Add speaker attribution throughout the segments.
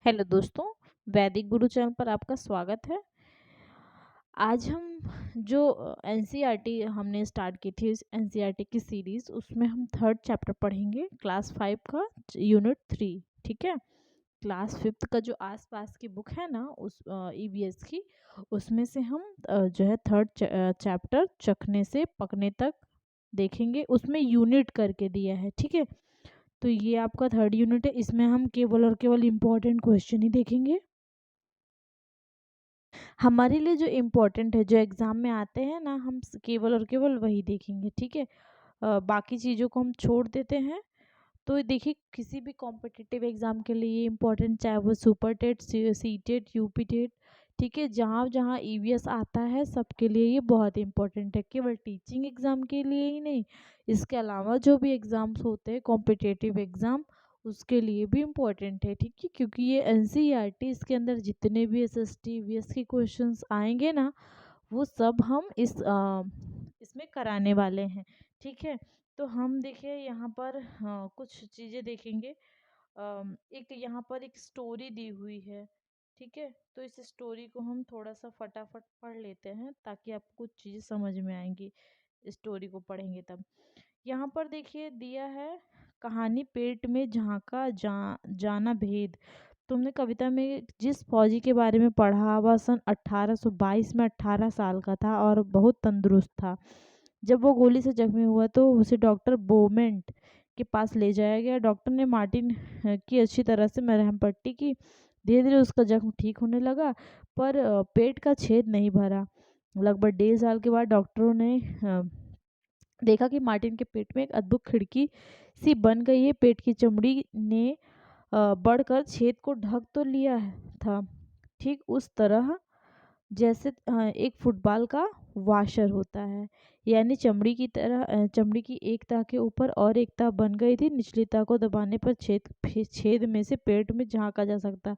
Speaker 1: Hello दोस्तों, वैदिक गुरु channel पर आपका स्वागत है। आज हम जो एनसीईआरटी हमने स्टार्ट की थी, इस एनसीईआरटी की सीरीज़, उसमें हम थर्ड चैप्टर पढ़ेंगे, क्लास 5 का यूनिट 3। ठीक है। क्लास 5 का जो आसपास की बुक है ना, उस ईवीएस की, उसमें से हम जो है थर्ड चैप्टर चखने से पकने तक देखेंगे। उसमें यूनिट करके दिया है। ठीक है। तो ये आपका थर्ड यूनिट है। इसमें हम केवल और केवल इम्पोर्टेंट क्वेश्चन ही देखेंगे। हमारे लिए जो इम्पोर्टेंट है, जो एग्ज़ाम में आते हैं ना, हम केवल और केवल वही देखेंगे। ठीक है। बाकी चीज़ों को हम छोड़ देते हैं। तो देखिए, किसी भी कॉम्पिटिटिव एग्ज़ाम के लिए इम्पोर्टेंट, चाहे वो super TET, C TET, UP TET, ठीक है, जहाँ जहाँ ईवीएस आता है, सबके लिए ये बहुत इम्पोर्टेंट है। केवल टीचिंग एग्ज़ाम के लिए ही नहीं, इसके अलावा जो भी एग्ज़ाम्स होते हैं कॉम्पिटिटिव एग्ज़ाम, उसके लिए भी इम्पोर्टेंट है। ठीक है, क्योंकि ये एनसीईआरटी, इसके अंदर जितने भी एसएसटी ईवीएस के क्वेश्चंस आएंगे ना, वो सब हम इसमें कराने वाले हैं। ठीक है। तो हम देखिए यहाँ पर कुछ चीज़ें देखेंगे। एक यहाँ पर एक स्टोरी दी हुई है। ठीक है। तो इस स्टोरी को हम थोड़ा सा फटाफट पढ़ लेते हैं, ताकि आपको कुछ चीज़ें समझ में आएंगी स्टोरी को पढ़ेंगे तब। यहाँ पर देखिए दिया है, कहानी पेट में झांका जाना भेद। तुमने कविता में जिस फौजी के बारे में पढ़ा, वह सन 1822 में 18 साल का था और बहुत तंदुरुस्त था। जब वो गोली से जख्मी हुआ तो उसे डॉक्टर बोमेंट के पास ले जाया गया। डॉक्टर ने मार्टिन की अच्छी तरह से मरहम पट्टी की। धीरे धीरे उसका जख्म ठीक होने लगा, पर पेट का छेद नहीं भरा। लगभग 1.5 साल के बाद डॉक्टरों ने देखा कि मार्टिन के पेट में एक अद्भुत खिड़की सी बन गई है। पेट की चमड़ी ने बढ़कर छेद को ढक तो लिया था, ठीक उस तरह जैसे एक फुटबॉल का वाशर होता है। यानी चमड़ी की तरह, चमड़ी की एक तह के ऊपर और एक तह बन गई थी। निचली तह को दबाने पर छेद में से पेट में झांका जा सकता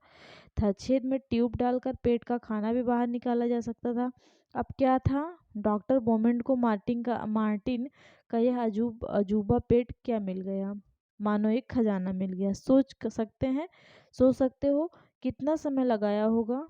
Speaker 1: था। छेद में ट्यूब डालकर पेट का खाना भी बाहर निकाला जा सकता था। अब क्या था, डॉक्टर बोमेंट को मार्टिन का यह अजूबा पेट क्या मिल गया, मानो एक खजाना मिल गया। सोच सकते हो कितना समय लगाया होगा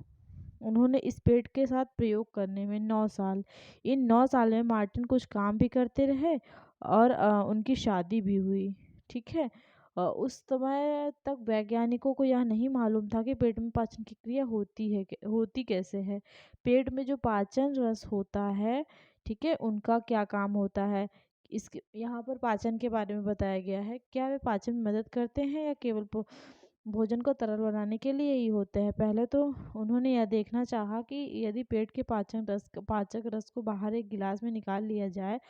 Speaker 1: उन्होंने इस पेट के साथ प्रयोग करने में। 9 साल। इन 9 साल में मार्टिन कुछ काम भी करते रहे और उनकी शादी भी हुई। ठीक है। उस समय तक वैज्ञानिकों को यह नहीं मालूम था कि पेट में पाचन की क्रिया होती कैसे है। पेट में जो पाचन रस होता है, ठीक है, उनका क्या काम होता है, इसके यहाँ पर पाचन के बारे में बताया गया है। क्या वे पाचन में मदद करते हैं या केवल भोजन को तरल बनाने के लिए ही होते हैं। पहले तो उन्होंने यह देखना चाहा कि यदि पेट के पाचक रस को बाहर एक गिलास में निकाल लिया जाए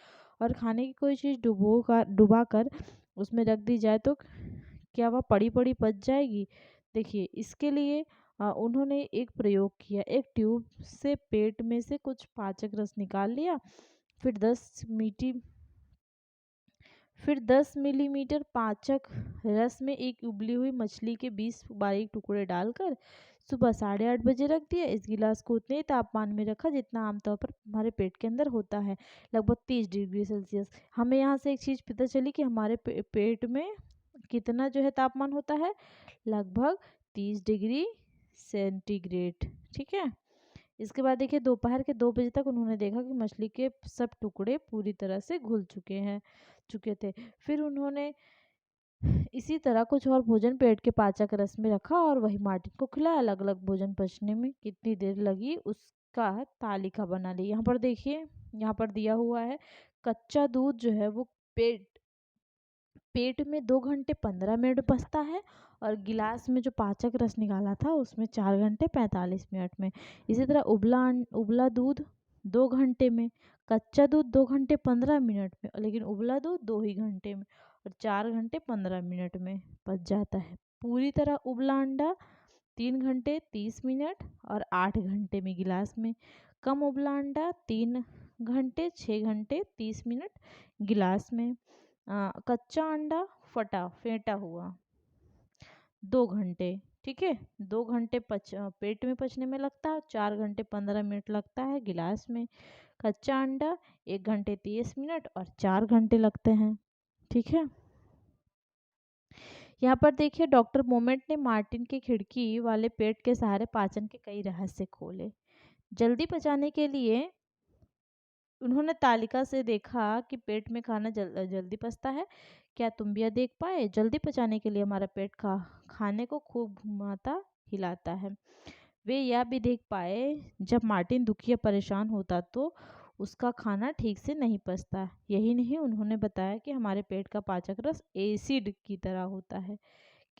Speaker 1: और खाने की कोई चीज़ डुबा कर उसमें रख दी जाए, तो क्या वह पड़ी पड़ी पच जाएगी। देखिए, इसके लिए उन्होंने एक प्रयोग किया। एक ट्यूब से पेट में से कुछ पाचक रस निकाल लिया। फिर 10 मिलीमीटर पाचक रस में एक उबली हुई मछली के 20 बारीक टुकड़े डालकर सुबह 8:30 बजे रख दिया। इस गिलास को उतने ही तापमान में रखा जितना आमतौर पर हमारे पेट के अंदर होता है, लगभग 30 डिग्री सेल्सियस। हमें यहाँ से एक चीज़ पता चली कि हमारे पेट में कितना जो है तापमान होता है, लगभग 30 डिग्री सेंटीग्रेड। ठीक है। इसके बाद देखिए, दोपहर के 2 बजे तक उन्होंने देखा कि मछली के सब टुकड़े पूरी तरह से घुल चुके थे। फिर उन्होंने इसी तरह कुछ और भोजन पेट के पाचक रस में रखा और वही मार्टिन को खिलाया। अलग अलग भोजन पचने में कितनी देर लगी, उसका तालिका बना ली। यहाँ पर देखिए, यहाँ पर दिया हुआ है, कच्चा दूध जो है वो पेट पेट में 2 घंटे 15 मिनट बचता है, और गिलास में जो पाचक रस निकाला था उसमें 4 घंटे 45 मिनट में। इसी तरह उबला दूध 2 घंटे में, कच्चा दूध 2 घंटे 15 मिनट में, लेकिन उबला दूध 2 ही घंटे में, और 4 घंटे 15 मिनट में पच जाता है। पूरी तरह उबला अंडा 3 घंटे 30 मिनट और 8 घंटे में गिलास में। कम उबला अंडा 3 घंटे 6 घंटे 30 मिनट गिलास में। कच्चा अंडा फेंटा हुआ 2 घंटे। ठीक है। 2 घंटे पेट में पचने में लगता है, 4 घंटे 15 मिनट लगता है गिलास में। कच्चा अंडा 1 घंटे 30 मिनट और 4 घंटे लगते हैं। ठीक है। यहाँ पर देखिए डॉक्टर मोमेंट ने मार्टिन के खिड़की वाले पेट के सहारे पाचन के कई रहस्य खोले। जल्दी पचाने के लिए उन्होंने तालिका से देखा कि पेट में खाना जल्दी पचता है। क्या तुम भी यह देख पाए? जल्दी पचाने के लिए हमारा पेट खाने को खूब घुमाता हिलाता है। वे यह भी देख पाए जब मार्टिन दुखी या परेशान होता तो उसका खाना ठीक से नहीं पचता। यही नहीं, उन्होंने बताया कि हमारे पेट का पाचक रस एसिड की तरह होता है।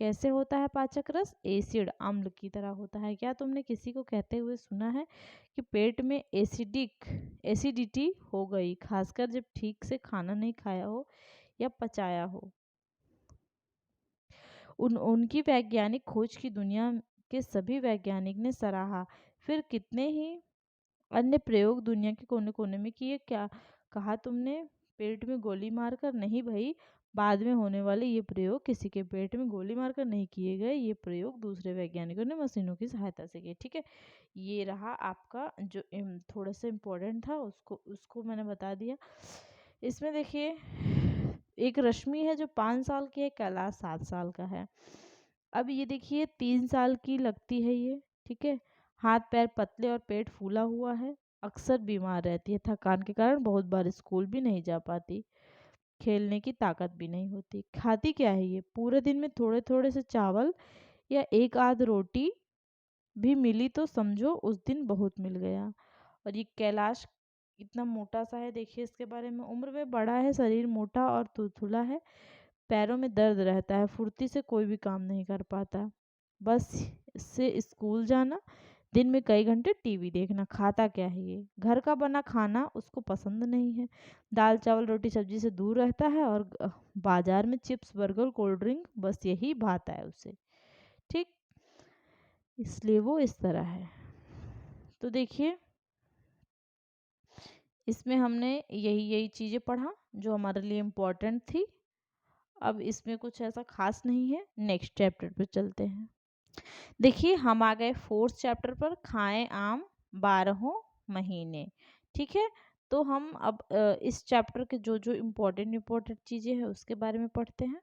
Speaker 1: कैसे होता है पाचक रस? एसिड, अम्ल की तरह होता है। क्या तुमने किसी को कहते हुए सुना है कि पेट में एसिडिटी हो गई, खासकर जब ठीक से खाना नहीं खाया हो या पचाया हो? उनकी वैज्ञानिक खोज की दुनिया के सभी वैज्ञानिक ने सराहा। फिर कितने ही अन्य प्रयोग दुनिया के कोने कोने में किए। क्या कहा तुमने? पेट में गोली मारकर? नहीं भाई, बाद में होने वाले ये प्रयोग किसी के पेट में गोली मारकर नहीं किए गए। ये प्रयोग दूसरे वैज्ञानिकों ने मशीनों की सहायता से किए। ठीक है, ये रहा आपका जो थोड़ा सा इम्पोर्टेंट था, उसको उसको मैंने बता दिया। इसमें देखिए एक रश्मि है जो 5 साल की है, कैलाश 7 साल का है। अब ये देखिए 3 साल की लगती है ये। ठीक है, हाथ पैर पतले और पेट फूला हुआ है। अक्सर बीमार रहती है, थकान के कारण बहुत बार स्कूल भी नहीं जा पाती। खेलने की ताकत भी नहीं होती। खाती क्या है ये? पूरे दिन में थोड़े थोड़े से चावल या एक आध रोटी भी मिली तो समझो उस दिन बहुत मिल गया। और ये कैलाश इतना मोटा सा है, देखिए इसके बारे में। उम्र में बड़ा है, शरीर मोटा और तुलतुला है, पैरों में दर्द रहता है, फुर्ती से कोई भी काम नहीं कर पाता। बस इससे स्कूल जाना, दिन में कई घंटे टीवी देखना। खाता क्या है ये? घर का बना खाना उसको पसंद नहीं है। दाल चावल रोटी सब्जी से दूर रहता है और बाजार में चिप्स बर्गर कोल्ड ड्रिंक बस यही भाता है उसे। ठीक, इसलिए वो इस तरह है। तो देखिए इसमें हमने यही यही चीज़ें पढ़ा जो हमारे लिए इम्पोर्टेंट थी। अब इसमें कुछ ऐसा खास नहीं है। नेक्स्ट चैप्टर पे चलते हैं। देखिए हम आ गए 4th चैप्टर पर, खाएं आम 12 महीने। ठीक है, तो हम अब इस चैप्टर के जो जो इम्पोर्टेंट चीज़ें हैं उसके बारे में पढ़ते हैं।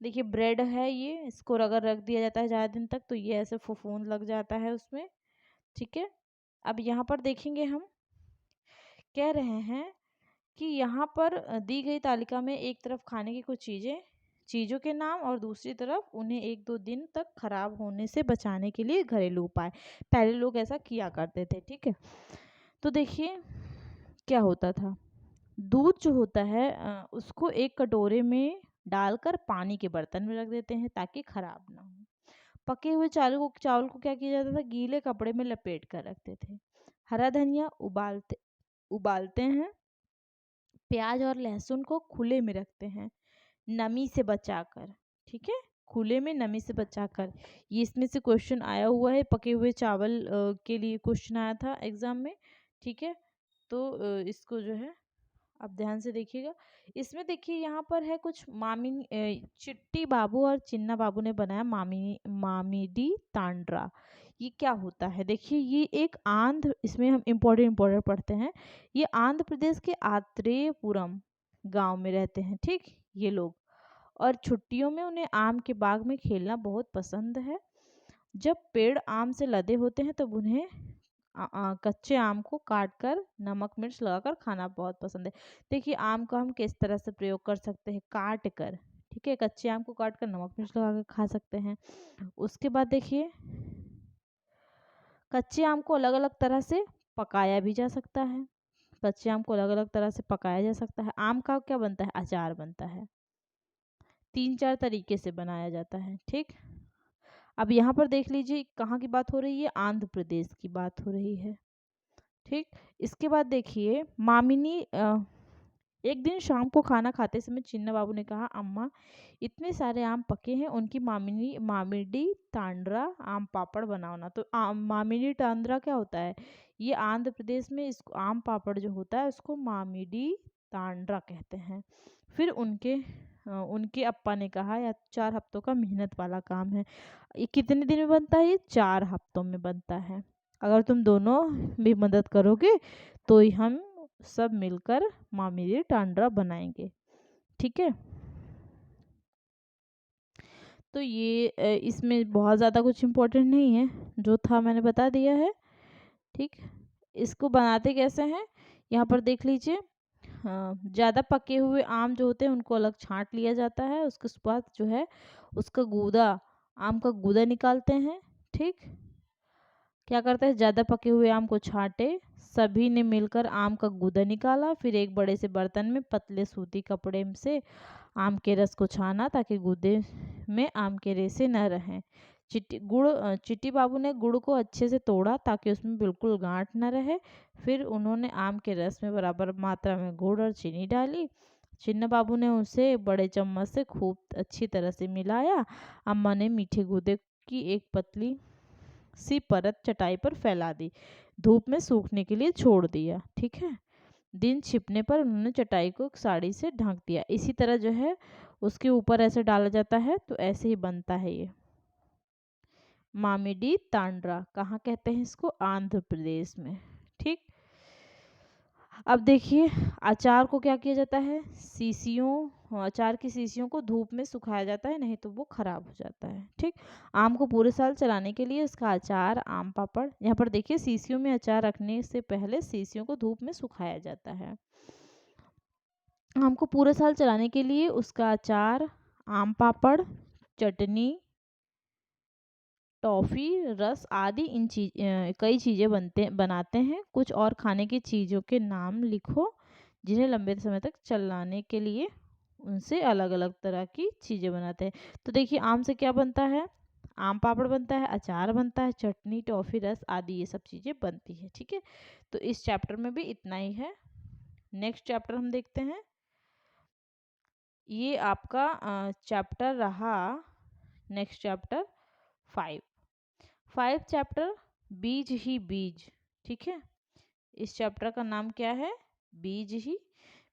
Speaker 1: देखिए ब्रेड है ये, इसको अगर रख दिया जाता है ज़्यादा दिन तक तो ये ऐसे फफूंद लग जाता है उसमें। ठीक है, अब यहाँ पर देखेंगे हम कह रहे हैं कि यहाँ पर दी गई तालिका में एक तरफ खाने की कुछ चीज़ों के नाम और दूसरी तरफ उन्हें 1-2 दिन तक खराब होने से बचाने के लिए घरेलू उपाय। पहले लोग ऐसा किया करते थे। ठीक है, तो देखिए क्या होता था। दूध जो होता है उसको एक कटोरे में डालकर पानी के बर्तन में रख देते हैं ताकि खराब ना हो। पके हुए चावल को क्या किया जाता था? गीले कपड़े में लपेट कर रखते थे। हरा धनिया उबालते हैं। प्याज और लहसुन को खुले में रखते हैं, नमी से बचाकर। ठीक है, खुले में नमी से बचाकर। ये इसमें से क्वेश्चन आया हुआ है, पके हुए चावल के लिए क्वेश्चन आया था एग्जाम में। ठीक है, तो इसको जो है आप ध्यान से देखिएगा। इसमें देखिए यहाँ पर है कुछ चिट्टी बाबू और चिन्ना बाबू ने बनाया मामिडी तांड्रा। ये क्या होता है? देखिए ये एक इसमें हम इम्पोर्टेंट पढ़ते हैं। ये आंध्र प्रदेश के आत्रेयपुरम गांव में रहते हैं। ठीक, ये लोग, और छुट्टियों में उन्हें आम के बाग में खेलना बहुत पसंद है। जब पेड़ आम से लदे होते हैं तब उन्हें कच्चे आम को काटकर नमक मिर्च लगाकर खाना बहुत पसंद है। देखिए आम का हम किस तरह से प्रयोग कर सकते हैं? काट कर। ठीक है, कच्चे आम को काट कर नमक मिर्च लगा कर खा सकते हैं। उसके बाद देखिए कच्चे आम को अलग अलग तरह से पकाया भी जा सकता है। कच्चे आम को अलग अलग तरह से पकाया जा सकता है। आम का क्या बनता है? अचार बनता है। 3-4 तरीके से बनाया जाता है। ठीक, अब यहाँ पर देख लीजिए कहाँ की बात हो रही है? आंध्र प्रदेश की बात हो रही है। ठीक, इसके बाद देखिए एक दिन शाम को खाना खाते समय चिन्ना बाबू ने कहा, अम्मा इतने सारे आम पके हैं, उनकी मामिडी तांड्रा आम पापड़ बनाओ ना। तो मामिडी तांड्रा क्या होता है? ये आंध्र प्रदेश में इसको आम पापड़ जो होता है उसको मामिडी तांड्रा कहते हैं। फिर उनके अप्पा ने कहा, या 4 हफ्तों का मेहनत वाला काम है। ये कितने दिन में बनता है? ये 4 हफ्तों में बनता है। अगर तुम दोनों भी मदद करोगे तो हम सब मिलकर मामिडी टांड्रा बनाएंगे। ठीक है, तो ये इसमें बहुत ज़्यादा कुछ इम्पोर्टेंट नहीं है, जो था मैंने बता दिया है। ठीक, इसको बनाते कैसे हैं यहाँ पर देख लीजिए। हाँ, ज़्यादा पके हुए आम जो होते हैं उनको अलग छाँट लिया जाता है, उसके बाद जो है उसका गूदा, आम का गूदा निकालते हैं। ठीक, क्या करते हैं, ज़्यादा पके हुए आम को छाँटे, सभी ने मिलकर आम का गूदा निकाला, फिर एक बड़े से बर्तन में पतले सूती कपड़े से आम के रस को छाना ताकि गूदे में आम के रेसे न रहें। चिट्टी बाबू ने गुड़ को अच्छे से तोड़ा ताकि उसमें बिल्कुल गांठ न रहे। फिर उन्होंने आम के रस में बराबर मात्रा में गुड़ और चीनी डाली। चिन्ना बाबू ने उसे बड़े चम्मच से खूब अच्छी तरह से मिलाया। अम्मा ने मीठे गूदे की एक पतली सी परत चटाई पर फैला दी, धूप में सूखने के लिए छोड़ दिया। ठीक है, दिन छिपने पर उन्होंने चटाई को साड़ी से ढक दिया। इसी तरह जो है उसके ऊपर ऐसे डाला जाता है, तो ऐसे ही बनता है ये मामिडी तांड्रा। कहाँ कहते हैं इसको, आंध्र प्रदेश में। ठीक, अब देखिए अचार को क्या किया जाता है, अचार की शीशियों को धूप में सुखाया जाता है, नहीं तो वो खराब हो जाता है। ठीक, आम को पूरे साल चलाने के लिए उसका अचार, आम पापड़, यहाँ पर देखिए शीशियों में अचार रखने से पहले शीशियों को धूप में सुखाया जाता है। आम को पूरे साल चलाने के लिए उसका अचार, आम पापड़, चटनी, टॉफ़ी, रस आदि कई चीज़ें बनाते हैं। कुछ और खाने की चीज़ों के नाम लिखो जिन्हें लंबे समय तक चलाने के लिए उनसे अलग अलग तरह की चीज़ें बनाते हैं। तो देखिए आम से क्या बनता है, आम पापड़ बनता है, अचार बनता है, चटनी, टॉफ़ी, रस आदि ये सब चीज़ें बनती है। ठीक है, तो इस चैप्टर में भी इतना ही है। नेक्स्ट चैप्टर हम देखते हैं। ये आपका चैप्टर रहा, नेक्स्ट चैप्टर 5 चैप्टर बीज ही बीज। ठीक है, इस चैप्टर का नाम क्या है, बीज ही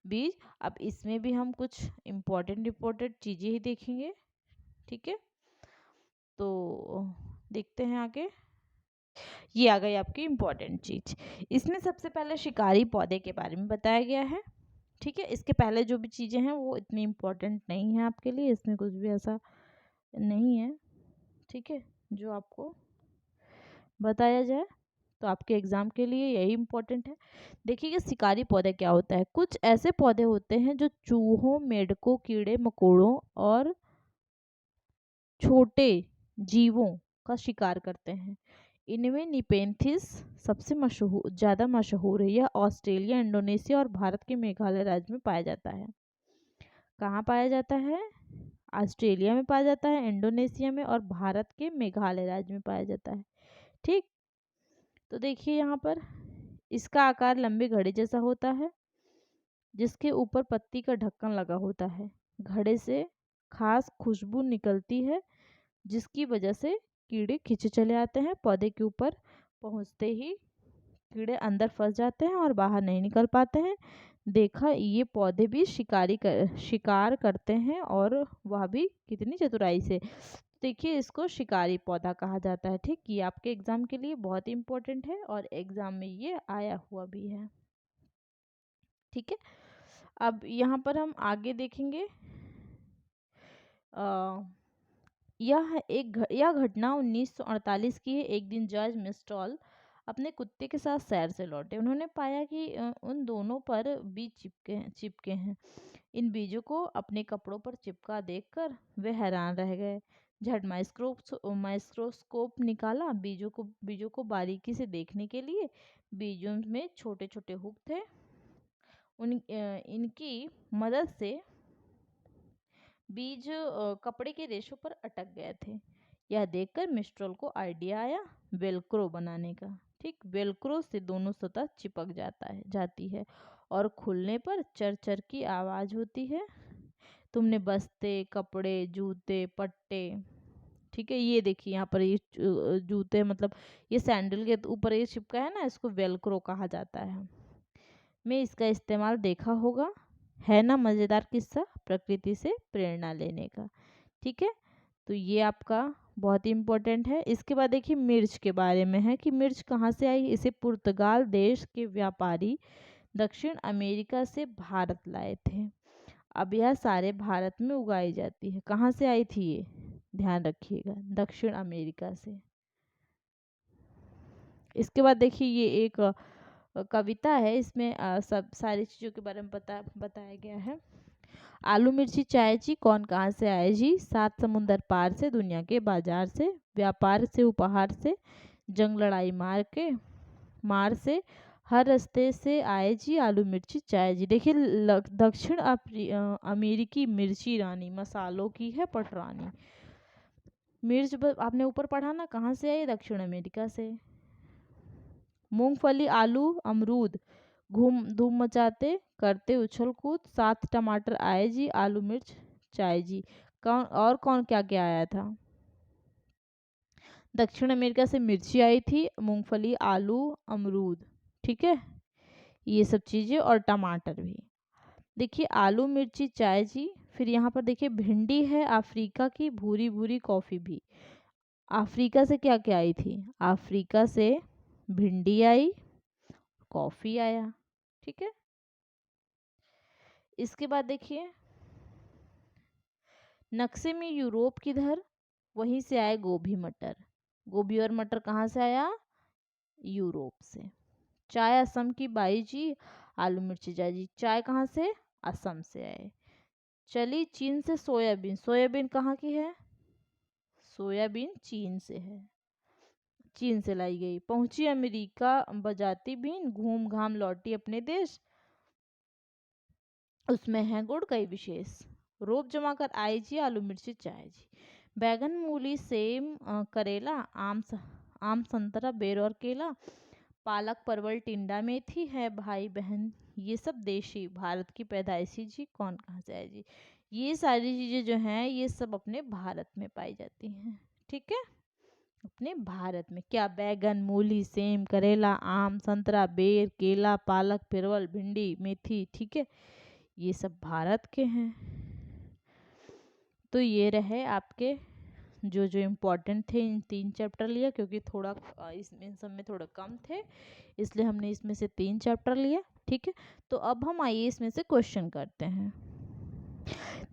Speaker 1: बीज। अब इसमें भी हम कुछ इम्पोर्टेंट चीज़ें ही देखेंगे। ठीक है, तो देखते हैं आगे। ये आ गई आपकी इम्पोर्टेंट चीज़। इसमें सबसे पहले शिकारी पौधे के बारे में बताया गया है। ठीक है, इसके पहले जो भी चीज़ें हैं वो इतनी इम्पोर्टेंट नहीं है आपके लिए, इसमें कुछ भी ऐसा नहीं है। ठीक है, जो आपको बताया जाए तो आपके एग्ज़ाम के लिए यही इम्पोर्टेंट है। देखिए शिकारी पौधे क्या होता है, कुछ ऐसे पौधे होते हैं जो चूहों, मेंढकों, कीड़े मकोड़ों और छोटे जीवों का शिकार करते हैं। इनमें निपेंथिस सबसे ज़्यादा मशहूर है। यह ऑस्ट्रेलिया, इंडोनेशिया और भारत के मेघालय राज्य में पाया जाता है। कहाँ पाया जाता है, ऑस्ट्रेलिया में पाया जाता है, इंडोनेशिया में और भारत के मेघालय राज्य में पाया जाता है। ठीक, तो देखिए यहाँ पर इसका आकार लंबे घड़े जैसा होता है, जिसके ऊपर पत्ती का ढक्कन लगा होता है। घड़े से खास खुशबू निकलती है, जिसकी वजह से कीड़े खींचे चले आते हैं। पौधे के ऊपर पहुंचते ही कीड़े अंदर फंस जाते हैं और बाहर नहीं निकल पाते हैं। देखा, ये पौधे भी शिकार करते हैं, और वह भी कितनी चतुराई से। देखिए इसको शिकारी पौधा कहा जाता है। ठीक, ये आपके एग्जाम के लिए बहुत इम्पोर्टेंट है और एग्जाम में ये आया हुआ भी है। ठीक है, अब यहाँ पर हम आगे देखेंगे। यह घटना 1948 की है। एक दिन जॉर्ज मिस्टॉल अपने कुत्ते के साथ सैर से लौटे। उन्होंने पाया कि उन दोनों पर बीज चिपके हैं। इन बीजों को अपने कपड़ों पर चिपका देखकर वे हैरान रह गए। झट माइक्रोस्कोप निकाला, बीजों को बारीकी से देखने के लिए। बीजों में छोटे छोटे हुक थे। इनकी मदद से बीज कपड़े के रेशों पर अटक गए थे। यह देखकर मिस्ट्रोल को आइडिया आया वेलक्रो बनाने का। ठीक, वेलक्रो से दोनों सतह चिपक जाती है और खुलने पर चर चर की आवाज़ होती है। तुमने बस्ते, कपड़े, जूते, पट्टे, ठीक है, ये देखिए यहाँ पर ये जूते मतलब ये सैंडल के ऊपर ये चिपका है ना, इसको वेलक्रो कहा जाता है। में इसका इस्तेमाल देखा होगा। है ना मज़ेदार किस्सा, प्रकृति से प्रेरणा लेने का। ठीक है, तो ये आपका बहुत ही इम्पोर्टेंट है। इसके बाद देखिए मिर्च के बारे में है कि मिर्च कहाँ से आई। इसे पुर्तगाल देश के व्यापारी दक्षिण अमेरिका से भारत लाए थे। अब यह सारे भारत में उगाई जाती है। कहाँ से आई थी ये, ध्यान रखिएगा, दक्षिण अमेरिका से। इसके बाद देखिए ये एक कविता है, इसमें सब सारी चीज़ों के बारे में बताया गया है। आलू मिर्ची चाय जी, कौन कहाँ से आए जी, 7 समुंदर पार से, दुनिया के बाजार से, व्यापार से उपहार से, जंग लड़ाई मार से, हर रास्ते से आए जी, आलू मिर्ची चाय जी। देखिए दक्षिण अमेरिकी मिर्ची रानी, मसालों की है पटरानी। मिर्च आपने ऊपर पढ़ा ना, कहाँ से आई, दक्षिण अमेरिका से। मूंगफली आलू अमरूद घूम धूम मचाते करते उछल कूद, 7 टमाटर आए जी, आलू मिर्च चाय जी। कौन क्या क्या आया था, दक्षिण अमेरिका से मिर्ची आई थी, मूंगफली आलू अमरूद, ठीक है, ये सब चीज़ें और टमाटर भी। देखिए आलू मिर्ची चाय जी, फिर यहाँ पर देखिए भिंडी है अफ्रीका की, भूरी भूरी कॉफ़ी भी। अफ्रीका से क्या क्या आई थी, अफ्रीका से भिंडी आई, कॉफ़ी आया, ठीक है। इसके बाद देखिए नक्शे में यूरोप किधर, वहीं से आए गोभी मटर। गोभी और मटर कहाँ से आया, यूरोप से। चाय असम की बाई जी, आलू मिर्ची चाय जी, चाय कहाँ से, असम से आए। चली चीन से सोयाबीन, सोयाबीन कहाँ की है, सोयाबीन चीन से है, चीन से लाई गई। पहुंची अमेरिका बजाती बीन, घूम घाम लौटी अपने देश, उसमें है गुड़ कई विशेष। रोब जमा कर आई जी, आलू मिर्ची चाय जी। बैगन मूली सेम करेला, आम संतरा बेर और केला, पालक परवल टिंडा मेथी है भाई बहन, ये सब देशी भारत की पैदाइशी जी, कौन कहाँ से आए जी। ये सारी चीज़ें जो हैं ये सब अपने भारत में पाई जाती हैं, ठीक है। अपने भारत में क्या, बैगन मूली सेम करेला आम संतरा बेर केला पालक परवल भिंडी मेथी, ठीक है, ये सब भारत के हैं। तो ये रहे आपके जो जो इम्पोर्टेंट थे, इन 3 चैप्टर लिया, क्योंकि थोड़ा इन सब में थोड़ा कम थे, इसलिए हमने इसमें से 3 चैप्टर लिया, ठीक है। तो अब हम आइए इसमें से क्वेश्चन करते हैं।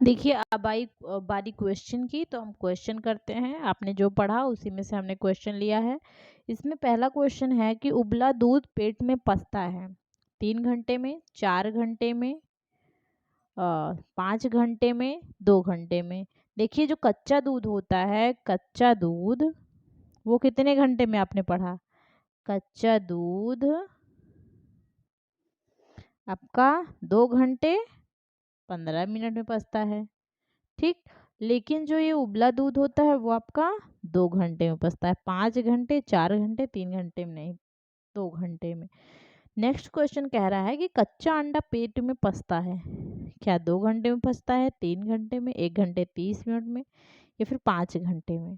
Speaker 1: देखिए अब आई बारी क्वेश्चन की, तो हम क्वेश्चन करते हैं। आपने जो पढ़ा उसी में से हमने क्वेश्चन लिया है। इसमें पहला क्वेश्चन है कि उबला दूध पेट में पचता है 3 घंटे में, 4 घंटे में, 5 घंटे में, 2 घंटे में। देखिए जो कच्चा दूध होता है, कच्चा दूध वो कितने घंटे में आपने पढ़ा, कच्चा दूध आपका 2 घंटे 15 मिनट में पचता है, ठीक। लेकिन जो ये उबला दूध होता है वो आपका 2 घंटे में पचता है, 5 घंटे 4 घंटे 3 घंटे में नहीं, 2 घंटे में। नेक्स्ट क्वेश्चन कह रहा है कि कच्चा अंडा पेट में पचता है क्या, 2 घंटे में पचता है, 3 घंटे में, 1 घंटे 30 मिनट में, या फिर 5 घंटे में।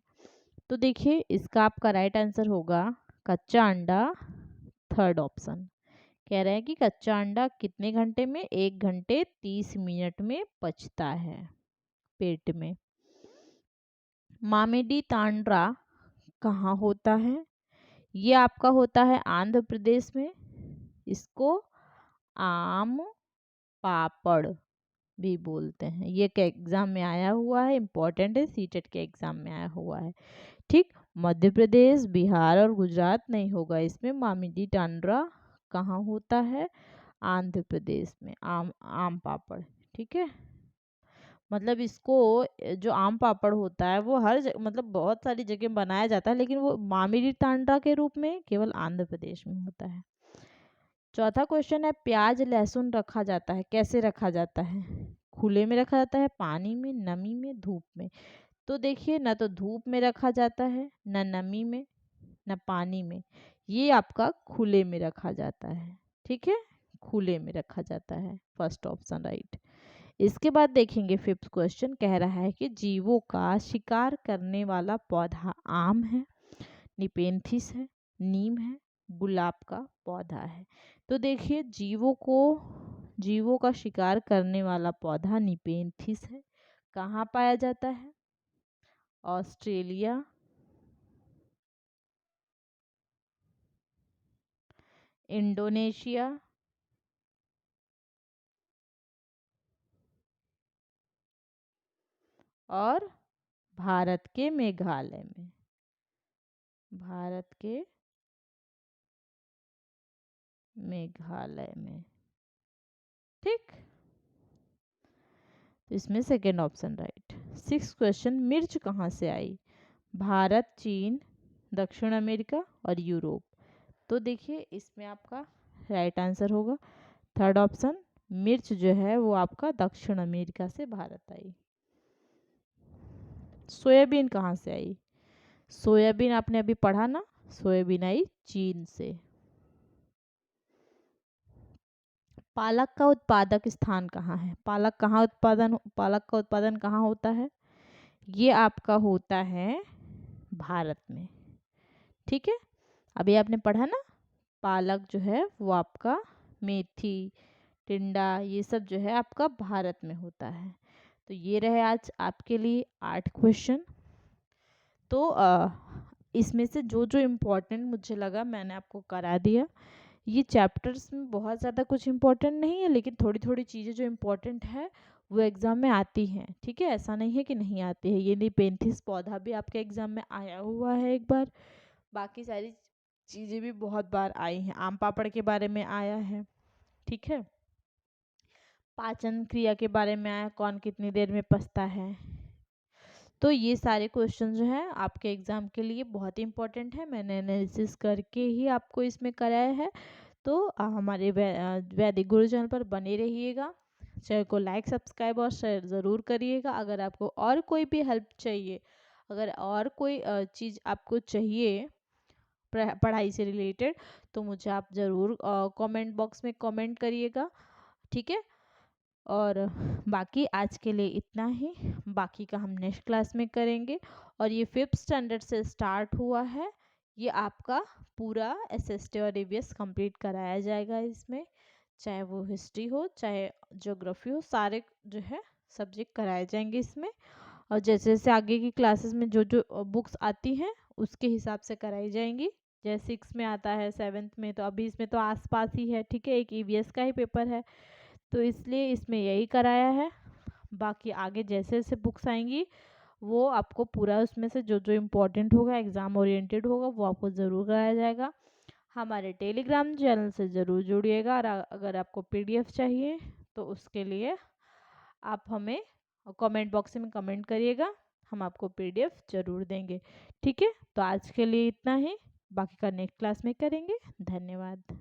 Speaker 1: तो देखिए इसका आपका राइट आंसर होगा कच्चा अंडा, थर्ड ऑप्शन। कह रहे हैं कि कच्चा अंडा कितने घंटे में, 1 घंटे 30 मिनट में पचता है पेट में। मामेडी तांड्रा कहाँ होता है, ये आपका होता है आंध्र प्रदेश में। इसको आम पापड़ भी बोलते हैं, ये के एग्जाम में आया हुआ है, इम्पोर्टेंट है, सीटेट के एग्जाम में आया हुआ है, ठीक। मध्य प्रदेश बिहार और गुजरात नहीं होगा इसमें। मामिडी टांड्रा कहाँ होता है, आंध्र प्रदेश में। आम पापड़, ठीक है। मतलब इसको जो आम पापड़ होता है वो हर मतलब बहुत सारी जगह बनाया जाता है, लेकिन वो मामिडी टांड्रा के रूप में केवल आंध्र प्रदेश में होता है। चौथा क्वेश्चन है प्याज लहसुन रखा जाता है, कैसे रखा जाता है, खुले में रखा जाता है, पानी में, नमी में, धूप में। तो देखिए ना तो धूप में रखा जाता है, ना नमी में, ना पानी में, ये आपका खुले में रखा जाता है, ठीक है, खुले में रखा जाता है, फर्स्ट ऑप्शन राइट। इसके बाद देखेंगे फिफ्थ क्वेश्चन कह रहा है कि जीवों का शिकार करने वाला पौधा आम है, निपेंथिस है, नीम है, गुलाब का पौधा है। तो देखिए जीवों का शिकार करने वाला पौधा निपेंथिस है। कहाँ पाया जाता है, ऑस्ट्रेलिया, इंडोनेशिया और भारत के मेघालय में, भारत के मेघालय में। ठीक, तो इसमें second option right. 6th question, मिर्च कहाँ से आई? भारत, चीन, दक्षिण अमेरिका और यूरोप। तो देखिए इसमें आपका राइट आंसर होगा थर्ड ऑप्शन, मिर्च जो है वो आपका दक्षिण अमेरिका से भारत आई। सोयाबीन कहाँ से आई? सोयाबीन आपने अभी पढ़ा ना, सोयाबीन आई चीन से। पालक का उत्पादक स्थान कहाँ है? पालक का उत्पादन कहाँ होता है? ये आपका होता है भारत में। ठीक है, अभी आपने पढ़ा ना, पालक जो है वो आपका, मेथी, टिंडा, ये सब जो है आपका भारत में होता है। तो ये रहे आज आपके लिए 8 क्वेश्चन। तो इसमें से जो जो इम्पोर्टेंट मुझे लगा मैंने आपको करा दिया। ये चैप्टर्स में बहुत ज़्यादा कुछ इम्पोर्टेंट नहीं है, लेकिन थोड़ी थोड़ी चीज़ें जो इम्पोर्टेंट है वो एग्ज़ाम में आती हैं। ठीक है, ऐसा नहीं है कि नहीं आती है। ये निपेंथिस पौधा भी आपके एग्ज़ाम में आया हुआ है एक बार, बाकी सारी चीज़ें भी बहुत बार आई हैं। आम पापड़ के बारे में आया है। ठीक है, पाचन क्रिया के बारे में आया, कौन कितनी देर में पचता है। तो ये सारे क्वेश्चन जो हैं आपके एग्ज़ाम के लिए बहुत ही इंपॉर्टेंट है। मैंने एनालिसिस करके ही आपको इसमें कराया है। तो हमारे वैदिक गुरु चैनल पर बने रहिएगा। चैनल को लाइक, सब्सक्राइब और शेयर ज़रूर करिएगा। अगर आपको और कोई भी हेल्प चाहिए, अगर और कोई चीज़ आपको चाहिए पढ़ाई से रिलेटेड, तो मुझे आप ज़रूर कमेंट बॉक्स में कमेंट करिएगा। ठीक है, और बाकी आज के लिए इतना ही, बाकी का हम नेक्स्ट क्लास में करेंगे। और ये 5th स्टैंडर्ड से स्टार्ट हुआ है, ये आपका पूरा एसएसटी और ईवीएस कंप्लीट कराया जाएगा इसमें, चाहे वो हिस्ट्री हो चाहे ज्योग्राफी हो, सारे जो है सब्जेक्ट कराए जाएंगे इसमें। और जैसे जैसे आगे की क्लासेस में जो जो बुक्स आती हैं उसके हिसाब से कराई जाएंगी। जैसे 6 में आता है, 7th में, तो अभी इसमें तो आसपास ही है। ठीक है, एक ईवीएस का ही पेपर है, तो इसलिए इसमें यही कराया है। बाकी आगे जैसे जैसे बुक्स आएंगी वो आपको पूरा उसमें से जो जो इम्पोर्टेंट होगा, एग्ज़ाम ओरिएंटेड होगा, वो आपको ज़रूर कराया जाएगा। हमारे टेलीग्राम चैनल से ज़रूर जुड़िएगा। और अगर आपको पीडीएफ चाहिए तो उसके लिए आप हमें कमेंट बॉक्स में कमेंट करिएगा, हम आपको पीडीएफ ज़रूर देंगे। ठीक है, तो आज के लिए इतना ही, बाकी का नेक्स्ट क्लास में करेंगे। धन्यवाद।